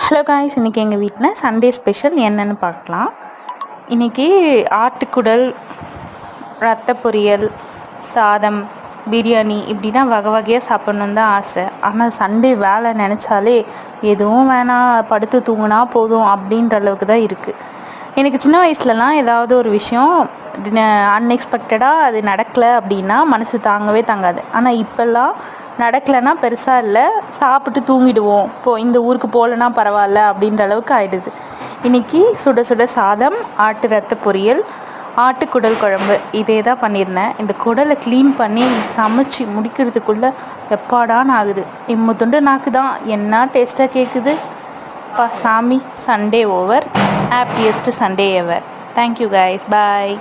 Hello guys, இன்றைக்கி எங்கள் வீட்டில் சண்டே ஸ்பெஷல் என்னென்னு பார்க்கலாம். இன்றைக்கி ஆட்டுக்குடல், ரத்த பொரியல், சாதம், பிரியாணி இப்படின்னா வகை வகையாக சாப்பிட்ணுன்னு தான் ஆசை. ஆனால் சண்டே வேலை நினச்சாலே எதுவும் வேணாம், படுத்து தூங்கினா போதும் அப்படின்ற அளவுக்கு தான் இருக்குது. எனக்கு சின்ன வயசுலலாம் ஏதாவது ஒரு விஷயம் அன்எக்ஸ்பெக்டடாக அது நடக்கலை அப்படின்னா மனசு தாங்கவே தாங்காது. ஆனால் இப்போல்லாம் நடக்கலைன்னா பெருசாக இல்லை, சாப்பிட்டு தூங்கிடுவோம், இந்த ஊருக்கு போகலன்னா பரவாயில்ல அப்படின்ற அளவுக்கு ஆகிடுது. இன்றைக்கி சுட சுட சாதம், ஆட்டு ரத்த பொரியல், ஆட்டுக்குடல் குழம்பு இதே தான் பண்ணியிருந்தேன். இந்த குடலை க்ளீன் பண்ணி சமைச்சி முடிக்கிறதுக்குள்ளே எப்பாடான்னு ஆகுது. துண்டு நாக்கு தான் என்ன டேஸ்ட்டாக கேட்குது. சாமி, சண்டே ஓவர். ஹாப்பியஸ்ட் சண்டே எவர். தேங்க்யூ கைஸ், பாய்.